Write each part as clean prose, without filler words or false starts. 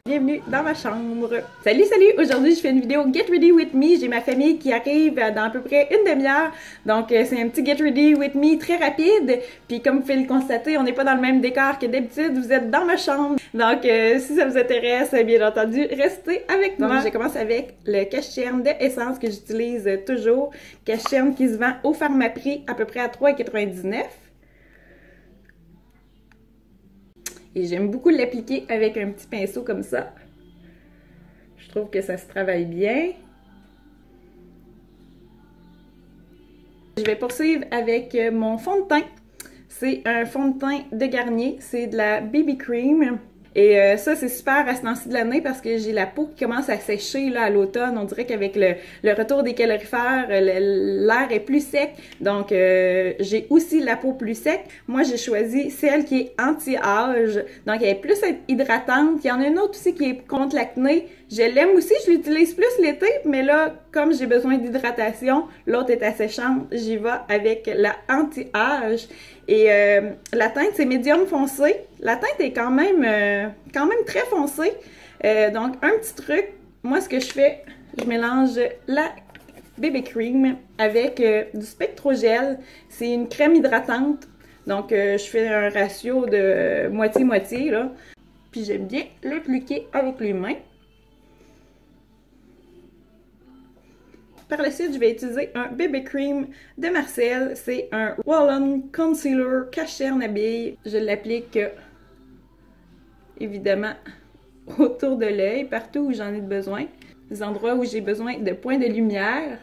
Bienvenue dans ma chambre. Salut, salut! Aujourd'hui, je fais une vidéo Get Ready With Me. J'ai ma famille qui arrive dans à peu près une demi-heure. Donc, c'est un petit Get Ready With Me très rapide. Puis, comme vous pouvez le constater, on n'est pas dans le même décor que d'habitude. Vous êtes dans ma chambre. Donc, si ça vous intéresse, bien entendu, restez avec moi. Donc, je commence avec le cache-cerne de Essence que j'utilise toujours. Cache-cerne qui se vend au Pharmaprix à peu près à 3,99 $. Et j'aime beaucoup l'appliquer avec un petit pinceau comme ça. Je trouve que ça se travaille bien. Je vais poursuivre avec mon fond de teint. C'est un fond de teint de Garnier. C'est de la BB Cream. Et ça, c'est super à ce temps-ci de l'année parce que j'ai la peau qui commence à sécher là, à l'automne. On dirait qu'avec le retour des calorifères, l'air est plus sec. Donc, j'ai aussi la peau plus sec. Moi, j'ai choisi celle qui est anti-âge. Donc, elle est plus hydratante. Il y en a une autre aussi qui est contre l'acné. Je l'aime aussi, je l'utilise plus l'été. Mais là, comme j'ai besoin d'hydratation, l'autre est asséchante. J'y vais avec la anti-âge. Et la teinte, c'est médium foncé. La teinte est quand même très foncée. Donc, un petit truc, moi, ce que je fais, je mélange la BB Cream avec du Spectrogel. C'est une crème hydratante. Donc, je fais un ratio de moitié-moitié, là. Puis, j'aime bien l'appliquer avec les mains. Par la suite, je vais utiliser un BB Cream de Marcel. C'est un Roll-On Concealer cache-cerne habille. Je l'applique évidemment autour de l'œil, partout où j'en ai besoin. Les endroits où j'ai besoin de points de lumière.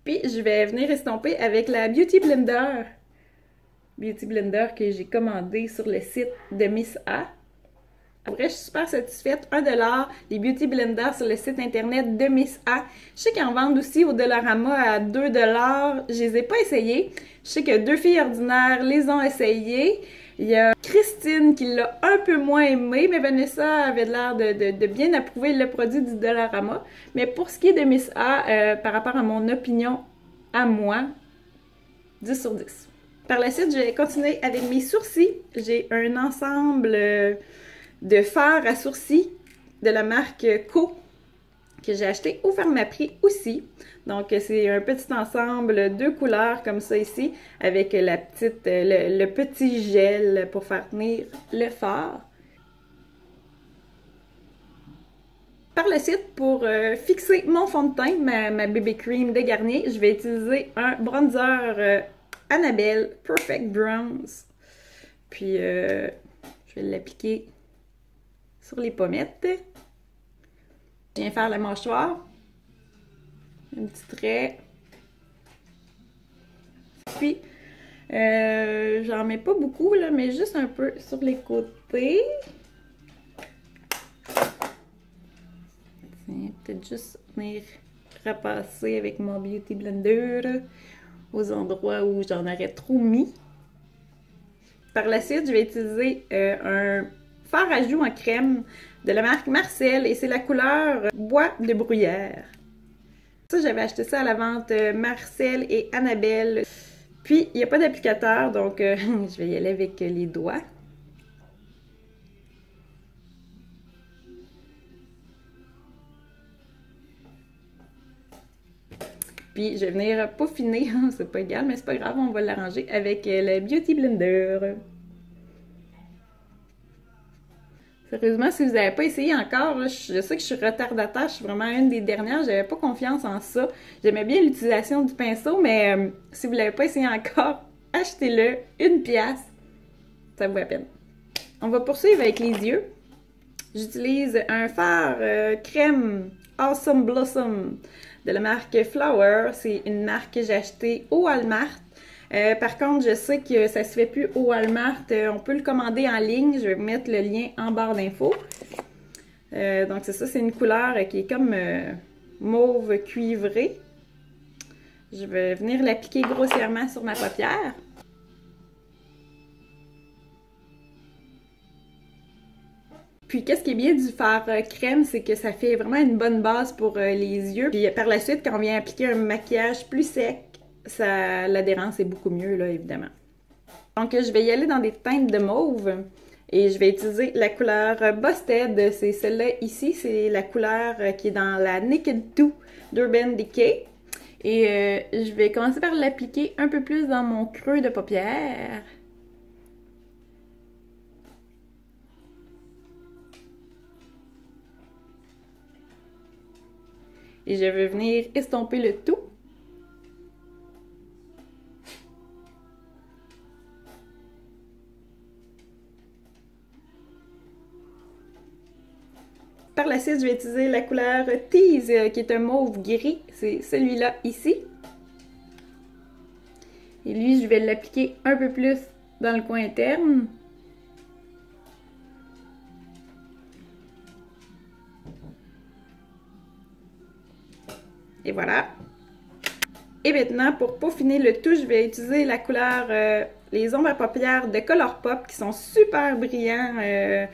Puis, je vais venir estomper avec la Beauty Blender. Beauty Blender que j'ai commandé sur le site de Miss A. Après, je suis super satisfaite. 1 $, les Beauty Blender sur le site internet de Miss A. Je sais qu'ils en vendent aussi au Dollarama à 2 $. Je les ai pas essayés. Je sais que 2 filles ordinaires les ont essayés. Il y a Christine qui l'a un peu moins aimé, mais Vanessa avait l'air de bien approuver le produit du Dollarama. Mais pour ce qui est de Miss A, par rapport à mon opinion à moi, 10 sur 10. Par la suite, je vais continuer avec mes sourcils. J'ai un ensemble de fards à sourcils de la marque Co que j'ai acheté au Pharmaprix aussi. Donc, c'est un petit ensemble, 2 couleurs comme ça ici, avec le petit gel pour faire tenir le fard. Par la suite, pour fixer mon fond de teint, ma BB Cream de Garnier, je vais utiliser un bronzer Annabelle Perfect Bronze. Puis, je vais l'appliquer sur les pommettes. Je viens faire la mâchoire. Un petit trait. Puis, j'en mets pas beaucoup, là, mais juste un peu sur les côtés. Peut-être juste venir repasser avec mon Beauty Blender aux endroits où j'en aurais trop mis. Par la suite, je vais utiliser un fard à joues en crème de la marque Marcel et c'est la couleur Bois de bruyère. Ça, j'avais acheté ça à la vente Marcel et Annabelle. Puis, il n'y a pas d'applicateur, donc je vais y aller avec les doigts. Puis, je vais venir peaufiner, c'est pas égal, mais c'est pas grave, on va l'arranger avec le Beauty Blender. Sérieusement, si vous n'avez pas essayé encore, là, je sais que je suis retardataire, je suis vraiment une des dernières, j'avais pas confiance en ça. J'aimais bien l'utilisation du pinceau, mais si vous ne l'avez pas essayé encore, achetez-le, 1 $, ça vaut la peine. On va poursuivre avec les yeux. J'utilise un fard crème Awesome Blossom de la marque Flower. C'est une marque que j'ai achetée au Walmart. Par contre, je sais que ça se fait plus au Walmart. On peut le commander en ligne. Je vais vous mettre le lien en barre d'infos. Donc, c'est ça. C'est une couleur qui est comme mauve cuivré. Je vais venir l'appliquer grossièrement sur ma paupière. Puis, qu'est-ce qui est bien du fard crème, c'est que ça fait vraiment une bonne base pour les yeux. Puis, par la suite, quand on vient appliquer un maquillage plus sec, l'adhérence est beaucoup mieux, là, évidemment. Donc, je vais y aller dans des teintes de mauve. Et je vais utiliser la couleur Busted, c'est celle-là ici, c'est la couleur qui est dans la Naked 2 d'Urban Decay. Et je vais commencer par l'appliquer un peu plus dans mon creux de paupière. Et je vais venir estomper le tout. Par la suite, je vais utiliser la couleur Tease, qui est un mauve gris. C'est celui-là ici. Et lui, je vais l'appliquer un peu plus dans le coin interne. Et voilà. Et maintenant, pour peaufiner le tout, je vais utiliser la couleur, les ombres à paupières de Colourpop qui sont super brillants.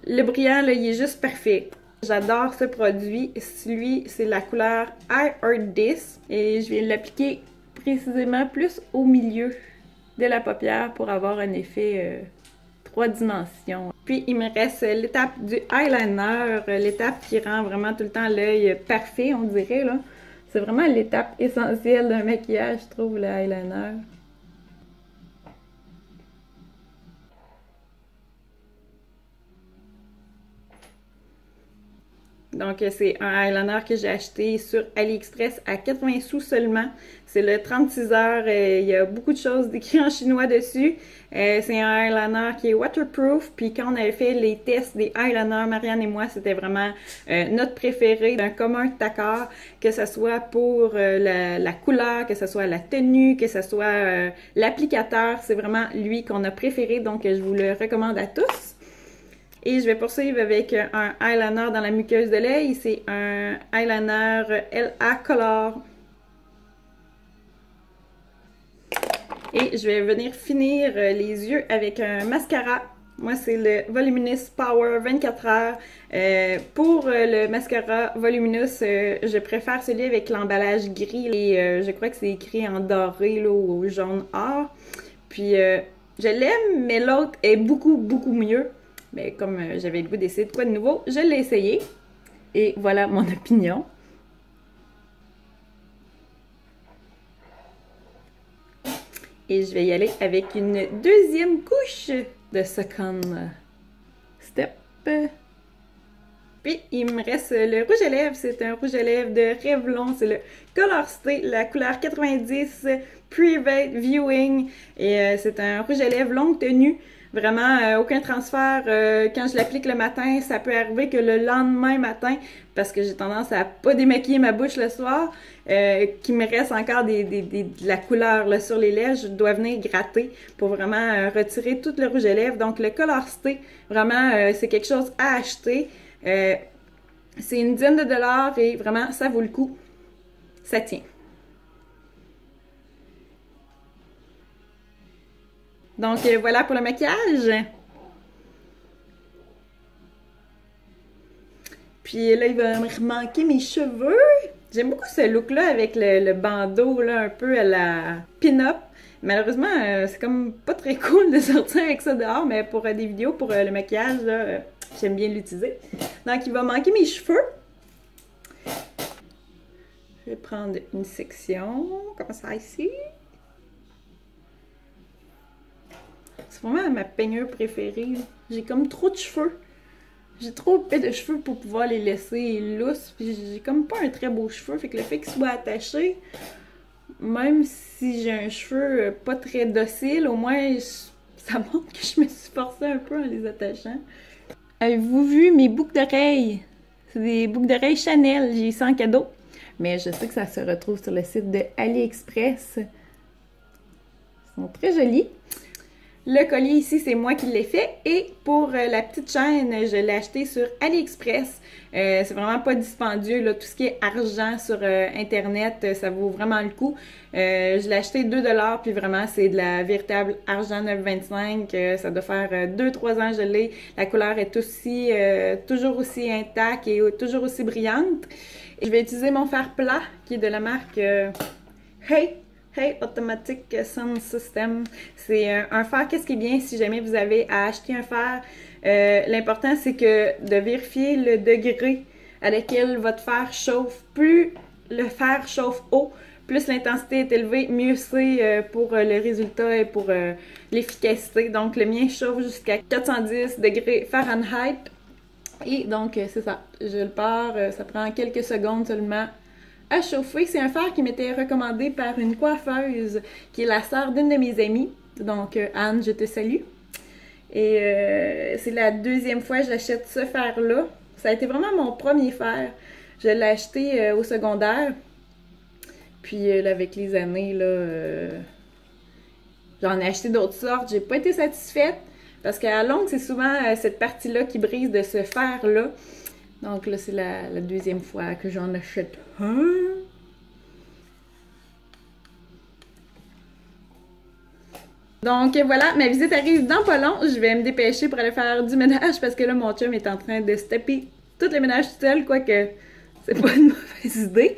Le brillant, là, il est juste parfait. J'adore ce produit. Celui, c'est la couleur I Heart This. Et je vais l'appliquer précisément plus au milieu de la paupière pour avoir un effet 3 dimensions. Puis, il me reste l'étape du eyeliner, l'étape qui rend vraiment tout le temps l'œil parfait, on dirait, là. C'est vraiment l'étape essentielle d'un maquillage, je trouve, le eyeliner. Donc, c'est un eyeliner que j'ai acheté sur AliExpress à 80 sous seulement. C'est le 36 heures. Il y a beaucoup de choses décrites en chinois dessus. C'est un eyeliner qui est waterproof. Puis quand on avait fait les tests des eyeliners, Marianne et moi, c'était vraiment notre préféré, d'un commun accord, que ce soit pour la couleur, que ce soit la tenue, que ce soit l'applicateur. C'est vraiment lui qu'on a préféré. Donc, je vous le recommande à tous. Et je vais poursuivre avec un eyeliner dans la muqueuse de l'œil. C'est un eyeliner LA Color. Et je vais venir finir les yeux avec un mascara. Moi, c'est le Voluminous Power 24 heures. Pour le mascara Voluminous, je préfère celui avec l'emballage gris. Et je crois que c'est écrit en doré là, ou jaune or. Puis, je l'aime, mais l'autre est beaucoup, beaucoup mieux. Mais comme j'avais le goût d'essayer de quoi de nouveau, je l'ai essayé. Et voilà mon opinion. Et je vais y aller avec une deuxième couche de Second Step. Puis, il me reste le rouge à lèvres. C'est un rouge à lèvres de Revlon. C'est le Color Stay, la couleur 90 Private Viewing. Et c'est un rouge à lèvres longue tenue. Vraiment, aucun transfert. Quand je l'applique le matin, ça peut arriver que le lendemain matin, parce que j'ai tendance à pas démaquiller ma bouche le soir, qu'il me reste encore de la couleur là, sur les lèvres, je dois venir gratter pour vraiment retirer tout le rouge à lèvres. Donc, le Color Stay, vraiment, c'est quelque chose à acheter. C'est une dizaine de dollars et vraiment, ça vaut le coup. Ça tient. Donc, voilà pour le maquillage. Puis là, il va me manquer mes cheveux. J'aime beaucoup ce look-là avec le bandeau là, un peu à la pin-up. Malheureusement, c'est comme pas très cool de sortir avec ça dehors, mais pour des vidéos, pour le maquillage, j'aime bien l'utiliser. Donc, il va manquer mes cheveux. Je vais prendre une section, comme ça ici. C'est vraiment ma peigneur préférée. J'ai comme trop de cheveux. J'ai trop épais de cheveux pour pouvoir les laisser lousses. Puis j'ai comme pas un très beau cheveu. Fait que le fait qu'ils soient attachés, même si j'ai un cheveu pas très docile, au moins ça montre que je me suis forcée un peu en les attachant. Avez-vous vu mes boucles d'oreilles? C'est des boucles d'oreilles Chanel. J'ai ça en cadeau. Mais je sais que ça se retrouve sur le site de AliExpress. Ils sont très jolis. Le collier ici, c'est moi qui l'ai fait. Et pour la petite chaîne, je l'ai acheté sur AliExpress. C'est vraiment pas dispendieux, là. Tout ce qui est argent sur Internet, ça vaut vraiment le coup. Je l'ai acheté 2 $, puis vraiment, c'est de la véritable argent 9,25. Ça doit faire 2-3 ans que je l'ai. La couleur est aussi, toujours aussi intacte et toujours aussi brillante. Et je vais utiliser mon fer plat, qui est de la marque Hey Automatic Sound System. C'est un fer, qu'est-ce qui est bien si jamais vous avez à acheter un fer, l'important c'est que de vérifier le degré à lequel votre fer chauffe. Plus le fer chauffe haut, plus l'intensité est élevée, mieux c'est pour le résultat et pour l'efficacité. Donc le mien chauffe jusqu'à 410 degrés Fahrenheit. Et donc c'est ça, je le pars, ça prend quelques secondes seulement à chauffer. C'est un fer qui m'était recommandé par une coiffeuse qui est la sœur d'une de mes amies. Donc Anne, je te salue. Et c'est la deuxième fois que j'achète ce fer-là. Ça a été vraiment mon premier fer. Je l'ai acheté au secondaire. Puis là, avec les années, là, j'en ai acheté d'autres sortes. J'ai pas été satisfaite parce qu'à longue, c'est souvent cette partie-là qui brise de ce fer-là. Donc là, c'est la deuxième fois que j'en achète un. Donc voilà, ma visite arrive dans pas long. Je vais me dépêcher pour aller faire du ménage parce que là, mon chum est en train de se taper tout le ménage tout seul, quoique c'est pas une mauvaise idée.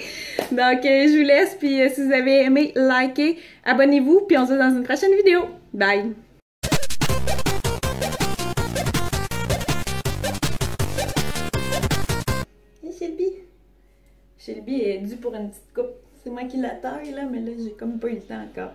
Donc je vous laisse, puis si vous avez aimé, likez, abonnez-vous, puis on se voit dans une prochaine vidéo. Bye! Shelby est due pour une petite coupe. C'est moi qui la taille là, mais là j'ai comme pas eu le temps encore.